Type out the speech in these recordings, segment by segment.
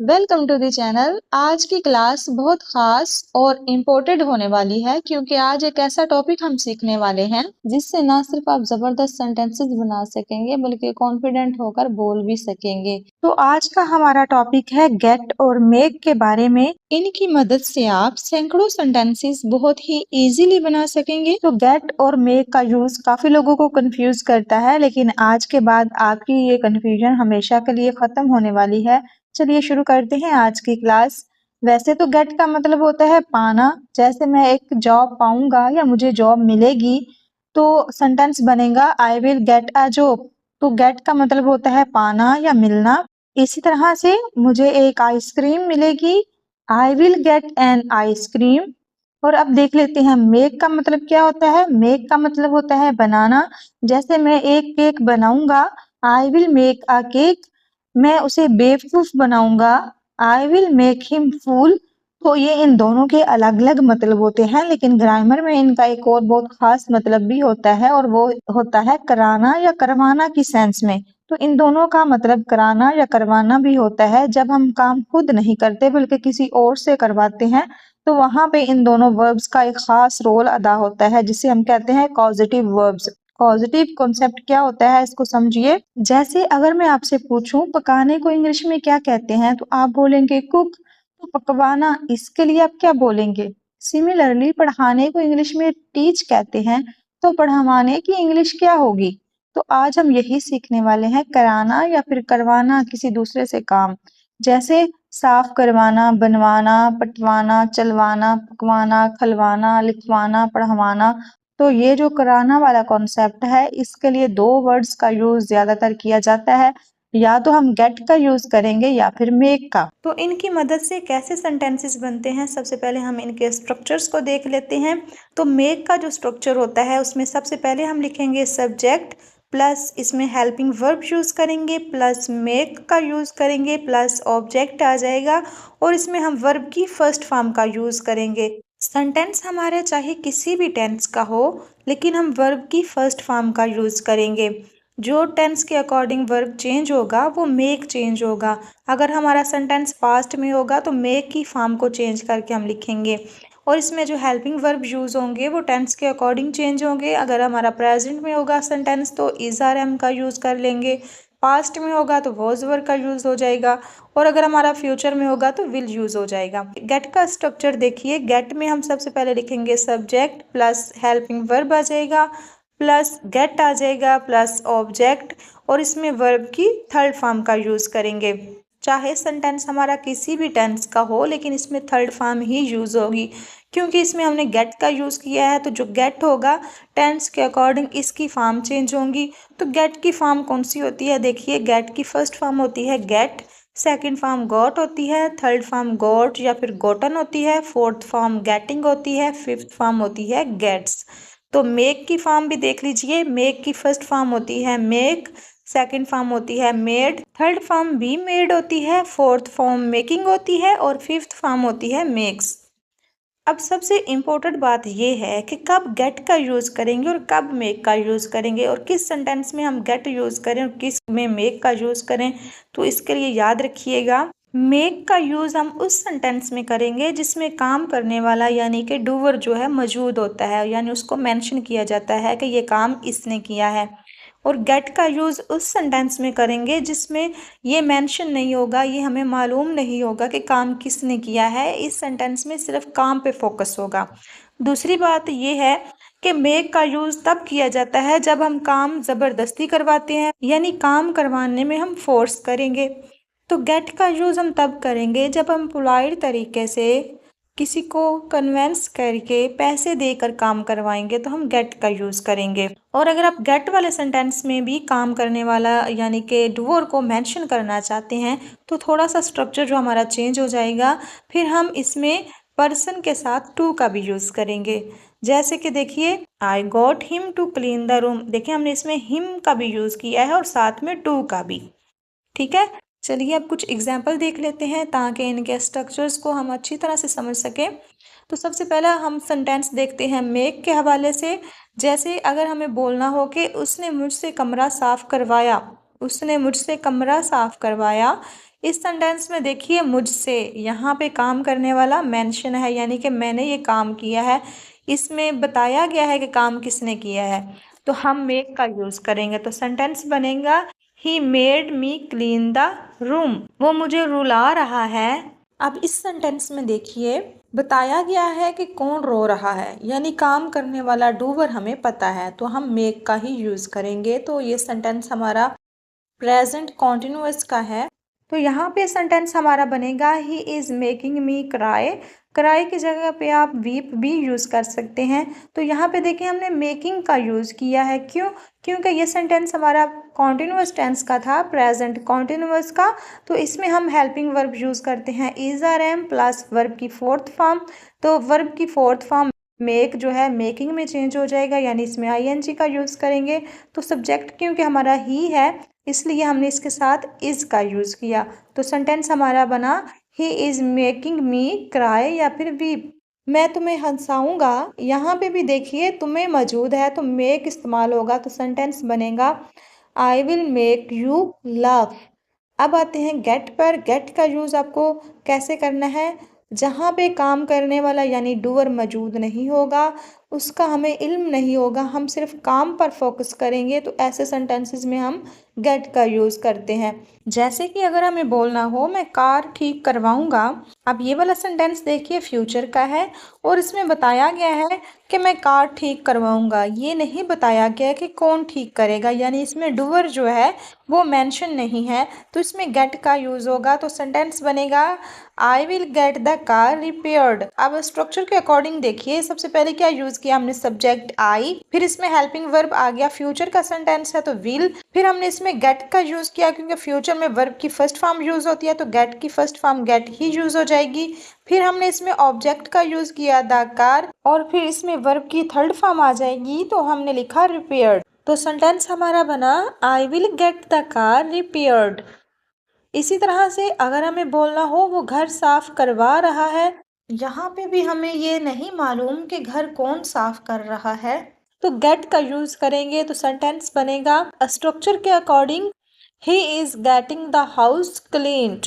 Welcome to the channel. आज की class बहुत खास और इम्पोर्टेंट होने वाली है क्योंकि आज एक ऐसा टॉपिक हम सीखने वाले हैं जिससे ना सिर्फ आप जबरदस्त सेंटेंसेस बना सकेंगे बल्कि कॉन्फिडेंट होकर बोल भी सकेंगे। तो आज का हमारा टॉपिक है गेट और मेक के बारे में। इनकी मदद से आप सैकड़ों सेंटेंसेस बहुत ही इजीली बना सकेंगे। तो गेट और मेक का यूज काफी लोगों को कंफ्यूज करता है, लेकिन आज के बाद आपकी ये कंफ्यूजन हमेशा के लिए खत्म होने वाली है। चलिए शुरू करते हैं आज की क्लास। वैसे तो गेट का मतलब होता है पाना। जैसे मैं एक जॉब पाऊंगा या मुझे जॉब मिलेगी तो सेंटेंस बनेगा I will get a job. तो गेट का मतलब होता है पाना या मिलना। इसी तरह से मुझे एक आइसक्रीम मिलेगी, I will get an ice cream. और अब देख लेते हैं मेक का मतलब क्या होता है। मेक का मतलब होता है बनाना। जैसे मैं एक केक बनाऊंगा, I will make a cake. मैं उसे बेवकूफ बनाऊंगा, आई विल मेक हिम फूल। तो ये इन दोनों के अलग अलग मतलब होते हैं, लेकिन ग्रामर में इनका एक और बहुत खास मतलब भी होता है और वो होता है कराना या करवाना की सेंस में। तो इन दोनों का मतलब कराना या करवाना भी होता है। जब हम काम खुद नहीं करते बल्कि किसी और से करवाते हैं तो वहां पे इन दोनों वर्ब्स का एक खास रोल अदा होता है जिसे हम कहते हैं कॉजेटिव वर्ब्स। पॉजिटिव कॉन्सेप्ट क्या होता है इसको समझिए। जैसे अगर मैं आपसे पूछूं पकाने को इंग्लिश में क्या कहते हैं तो आप बोलेंगे कुक। तो पकवाना इसके लिए आप क्या बोलेंगे। सिमिलरली पढ़ाने को इंग्लिश में टीच कहते हैं, तो पढ़ाने की इंग्लिश क्या होगी। तो आज हम यही सीखने वाले हैं, कराना या फिर करवाना किसी दूसरे से काम। जैसे साफ करवाना, बनवाना, पटवाना, चलवाना, पकवाना, खलवाना, लिखवाना, पढ़वाना। तो ये जो कराना वाला कॉन्सेप्ट है इसके लिए दो वर्ड्स का यूज ज्यादातर किया जाता है। या तो हम गेट का यूज करेंगे या फिर मेक का। तो इनकी मदद से कैसे सेंटेंसेस बनते हैं, सबसे पहले हम इनके स्ट्रक्चर्स को देख लेते हैं। तो मेक का जो स्ट्रक्चर होता है उसमें सबसे पहले हम लिखेंगे सब्जेक्ट प्लस इसमें हेल्पिंग वर्ब यूज करेंगे प्लस मेक का यूज करेंगे प्लस ऑब्जेक्ट आ जाएगा और इसमें हम वर्ब की फर्स्ट फॉर्म का यूज करेंगे। सेंटेंस हमारा चाहे किसी भी टेंस का हो लेकिन हम वर्ब की फर्स्ट फॉर्म का यूज करेंगे। जो टेंस के अकॉर्डिंग वर्ब चेंज होगा वो मेक चेंज होगा। अगर हमारा सेंटेंस पास्ट में होगा तो मेक की फॉर्म को चेंज करके हम लिखेंगे और इसमें जो हेल्पिंग वर्ब यूज होंगे वो टेंस के अकॉर्डिंग चेंज होंगे। अगर हमारा प्रेजेंट में होगा सेंटेंस तो इज आर एम का यूज कर लेंगे, पास्ट में होगा तो वॉज वर का यूज हो जाएगा और अगर हमारा फ्यूचर में होगा तो विल यूज हो जाएगा। गेट का स्ट्रक्चर देखिए, गेट में हम सबसे पहले लिखेंगे सब्जेक्ट प्लस हेल्पिंग वर्ब आ जाएगा प्लस गेट आ जाएगा प्लस ऑब्जेक्ट और इसमें वर्ब की थर्ड फॉर्म का यूज करेंगे। चाहे सेंटेंस हमारा किसी भी टेंस का हो लेकिन इसमें थर्ड फॉर्म ही यूज होगी क्योंकि इसमें हमने गेट का यूज किया है। तो जो गेट होगा टेंस के अकॉर्डिंग इसकी फॉर्म चेंज होंगी। तो गेट की फॉर्म कौन सी होती है, देखिए गेट की फर्स्ट फॉर्म होती है गेट, सेकंड फॉर्म गॉट होती है, थर्ड फॉर्म गॉट या फिर गोटन होती है, फोर्थ फॉर्म गेटिंग होती है, फिफ्थ फॉर्म होती है गेट्स। तो मेक की फॉर्म भी देख लीजिए, मेक की फर्स्ट फॉर्म होती है मेक, सेकंड फॉर्म होती है मेड, थर्ड फॉर्म भी मेड होती है, फोर्थ फॉर्म मेकिंग होती है और फिफ्थ फॉर्म होती है मेक्स। अब सबसे इम्पोर्टेंट बात यह है कि कब गेट का यूज़ करेंगे और कब मेक का यूज़ करेंगे और किस सेंटेंस में हम गेट यूज़ करें और किस में मेक का यूज़ करें। तो इसके लिए याद रखिएगा, मेक का यूज़ हम उस सेंटेंस में करेंगे जिसमें काम करने वाला यानी कि डूवर जो है मौजूद होता है, यानी उसको मेंशन किया जाता है कि ये काम इसने किया है। और गेट का यूज़ उस सेंटेंस में करेंगे जिसमें ये मेंशन नहीं होगा, ये हमें मालूम नहीं होगा कि काम किसने किया है। इस सेंटेंस में सिर्फ काम पे फोकस होगा। दूसरी बात ये है कि मेक का यूज़ तब किया जाता है जब हम काम ज़बरदस्ती करवाते हैं, यानी काम करवाने में हम फोर्स करेंगे। तो गेट का यूज़ हम तब करेंगे जब हम पोलाइट तरीके से किसी को कन्वेंस करके पैसे देकर काम करवाएंगे तो हम गेट का यूज़ करेंगे। और अगर आप गेट वाले सेंटेंस में भी काम करने वाला यानी कि डूअर को मेंशन करना चाहते हैं तो थोड़ा सा स्ट्रक्चर जो हमारा चेंज हो जाएगा। फिर हम इसमें पर्सन के साथ टू का भी यूज़ करेंगे। जैसे कि देखिए, I got him to clean the room, देखिए हमने इसमें हिम का भी यूज़ किया है और साथ में टू का भी। ठीक है, चलिए अब कुछ एग्जाम्पल देख लेते हैं ताकि इनके स्ट्रक्चर्स को हम अच्छी तरह से समझ सकें। तो सबसे पहला हम सेंटेंस देखते हैं मेक के हवाले से। जैसे अगर हमें बोलना हो कि उसने मुझसे कमरा साफ करवाया, उसने मुझसे कमरा साफ करवाया, इस सेंटेंस में देखिए मुझसे यहाँ पे काम करने वाला मेंशन है, यानी कि मैंने ये काम किया है। इसमें बताया गया है कि काम किसने किया है, तो हम मेक का यूज करेंगे। तो सेंटेंस बनेगा he made me clean the room. वो मुझे रुला रहा है। अब इस सेंटेंस में देखिए बताया गया है कि कौन रो रहा है, यानी काम करने वाला डूवर हमें पता है, तो हम मेक का ही यूज करेंगे। तो ये सेंटेंस हमारा प्रेजेंट कॉन्टिन्यूअस का है। तो यहाँ पे सेंटेंस हमारा बनेगा he is making me cry. Cry की जगह पे आप वीप भी यूज कर सकते हैं। तो यहाँ पे देखिए हमने मेकिंग का यूज किया है, क्यों? क्योंकि ये सेंटेंस हमारा कॉन्टिन्यूअस टेंस का था, प्रेजेंट कॉन्टिन्यूअस का। तो इसमें हम हेल्पिंग वर्ब यूज करते हैं is are am plus verb की फोर्थ फॉर्म। तो वर्ब की फोर्थ फॉर्म मेक जो है मेकिंग में चेंज हो जाएगा, यानी इसमें आईएनजी का यूज करेंगे। तो सब्जेक्ट क्योंकि हमारा ही है इसलिए हमने इसके साथ इज का यूज किया। तो सेंटेंस हमारा बना he is making me cry या फिर वीप। मैं तुम्हें हंसाऊंगा, यहाँ पे भी देखिए तुम्हें मौजूद है तो मेक इस्तेमाल होगा, तो सेंटेंस बनेगा I will make you laugh. अब आते हैं गेट पर। गेट का यूज आपको कैसे करना है? जहाँ पे काम करने वाला यानी डूअर मौजूद नहीं होगा, उसका हमें इल्म नहीं होगा, हम सिर्फ काम पर फोकस करेंगे, तो ऐसे सेंटेंसेस में हम गेट का यूज करते हैं। जैसे कि अगर हमें बोलना हो मैं कार ठीक करवाऊंगा। अब ये वाला सेंटेंस देखिए फ्यूचर का है और इसमें बताया गया है कि मैं कार ठीक करवाऊंगा। ये नहीं बताया गया कि कौन ठीक करेगा, यानी इसमें डूअर जो है वो मेंशन नहीं है, तो इसमें गेट का यूज होगा। तो सेंटेंस बनेगा I will get the car repaired. अब स्ट्रक्चर के अकॉर्डिंग देखिए सबसे पहले क्या यूज किया हमने, सब्जेक्ट आई, फिर इसमें हेल्पिंग वर्ब आ गया, फ्यूचर का सेंटेंस है तो विल, फिर हमने इसमें गेट का यूज किया क्योंकि फ्यूचर में वर्ब की फर्स्ट फॉर्म यूज होती है, तो गेट की फर्स्ट फॉर्म गेट ही यूज हो जाएगी। फिर हमने इसमें ऑब्जेक्ट का यूज किया द कार, और फिर इसमें वर्ब की थर्ड फॉर्म आ जाएगी, तो हमने लिखा रिपेयर्ड। तो सेंटेंस हमारा बना I will get the car repaired. इसी तरह से अगर हमें बोलना हो वो घर साफ करवा रहा है, यहाँ पे भी हमें ये नहीं मालूम कि घर कौन साफ कर रहा है, तो गेट का यूज करेंगे। तो सेंटेंस बनेगा स्ट्रक्चर के according he is getting the house cleaned.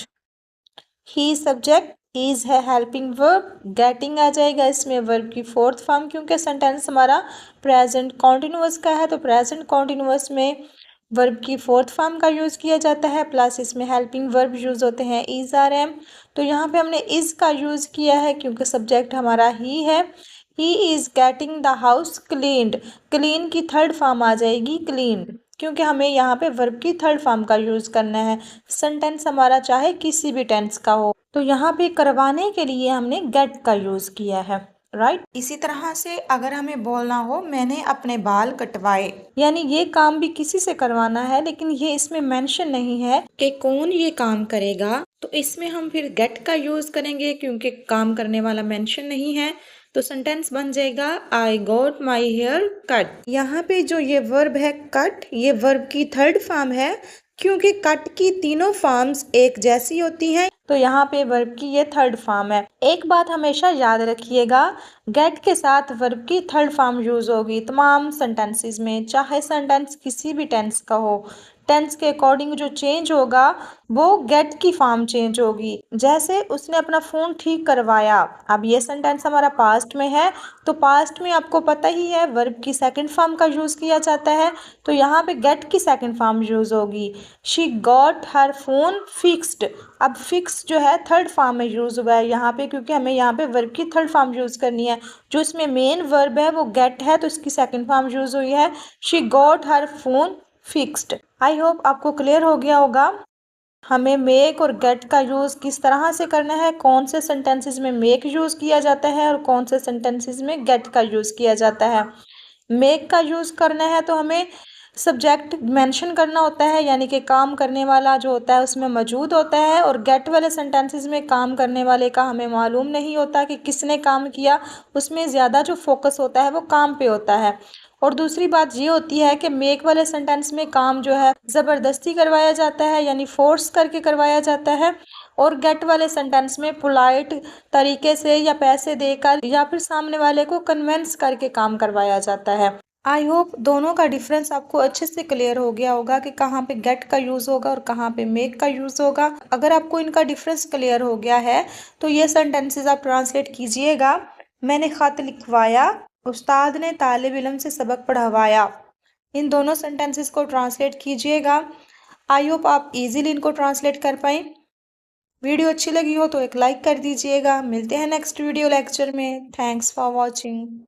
He subject, is है हेल्पिंग वर्ब, गेटिंग आ जाएगा इसमें वर्ब की फोर्थ फॉर्म, क्योंकि सेंटेंस हमारा प्रेजेंट कॉन्टिन्यूअस का है, तो प्रेजेंट कॉन्टिन्यूअस में वर्ब की फोर्थ फॉर्म का यूज किया जाता है, प्लस इसमें हेल्पिंग वर्ब यूज होते हैं इज आर एम। तो यहाँ पे हमने इज का यूज किया है क्योंकि सब्जेक्ट हमारा ही है। He is getting the house cleaned, clean की थर्ड फॉर्म आ जाएगी क्लीन्ड, क्योंकि हमें यहाँ पे वर्ब की थर्ड फॉर्म का यूज करना है। सेंटेंस हमारा चाहे किसी भी टेंस का हो, तो यहाँ पे करवाने के लिए हमने गेट का यूज किया है, राइट। इसी तरह से अगर हमें बोलना हो मैंने अपने बाल कटवाए, यानी ये काम भी किसी से करवाना है लेकिन ये इसमें मेंशन नहीं है कि कौन ये काम करेगा, तो इसमें हम फिर गेट का यूज करेंगे क्योंकि काम करने वाला मेंशन नहीं है। तो सेंटेंस बन जाएगा I got my hair cut. यहाँ पे जो ये वर्ब है कट, ये वर्ब की थर्ड फॉर्म है, क्योंकि कट की तीनों फॉर्म्स एक जैसी होती हैं, तो यहाँ पे वर्ब की ये थर्ड फॉर्म है। एक बात हमेशा याद रखिएगा, गेट के साथ वर्ब की थर्ड फॉर्म यूज होगी तमाम सेंटेंसेस में, चाहे सेंटेंस किसी भी टेंस का हो। टेंस के अकॉर्डिंग जो चेंज होगा वो गेट की फॉर्म चेंज होगी। जैसे उसने अपना फ़ोन ठीक करवाया, अब ये सेंटेंस हमारा पास्ट में है, तो पास्ट में आपको पता ही है वर्ब की सेकंड फॉर्म का यूज़ किया जाता है, तो यहाँ पे गेट की सेकंड फॉर्म यूज़ होगी। She got her phone fixed. अब फिक्स जो है थर्ड फॉर्म में यूज़ हुआ है यहाँ पे, क्योंकि हमें यहाँ पे वर्ब की थर्ड फॉर्म यूज़ करनी है। जो इसमें मेन वर्ब है वो गेट है, तो इसकी सेकंड फॉर्म यूज़ हुई है she got her phone fixed. I hope आपको क्लियर हो गया होगा हमें मेक और गेट का यूज़ किस तरह से करना है, कौन से सेंटेंसेस में मेक यूज़ किया जाता है और कौन से सेंटेंसेस में गेट का यूज़ किया जाता है। मेक का यूज़ करना है तो हमें सब्जेक्ट मेंशन करना होता है, यानी कि काम करने वाला जो होता है उसमें मौजूद होता है, और गेट वाले सेंटेंसेस में काम करने वाले का हमें मालूम नहीं होता कि किसने काम किया, उसमें ज़्यादा जो फोकस होता है वो काम पे होता है। और दूसरी बात ये होती है कि मेक वाले सेंटेंस में काम जो है ज़बरदस्ती करवाया जाता है, यानी फोर्स करके करवाया जाता है, और गेट वाले सेंटेंस में पोलाइट तरीके से या पैसे देकर या फिर सामने वाले को कन्विंस करके काम करवाया जाता है। आई होप दोनों का डिफरेंस आपको अच्छे से क्लियर हो गया होगा कि कहाँ पे गेट का यूज़ होगा और कहाँ पे मेक का यूज़ होगा। अगर आपको इनका डिफरेंस क्लियर हो गया है तो ये सेंटेंसेस आप ट्रांसलेट कीजिएगा। मैंने खत लिखवाया, उस्ताद ने तालिब इल्म से सबक पढ़वाया। इन दोनों सेंटेंसेस को ट्रांसलेट कीजिएगा। आई होप आप इजीली इनको ट्रांसलेट कर पाए। वीडियो अच्छी लगी हो तो एक लाइक कर दीजिएगा। मिलते हैं नेक्स्ट वीडियो लेक्चर में। Thanks for watching.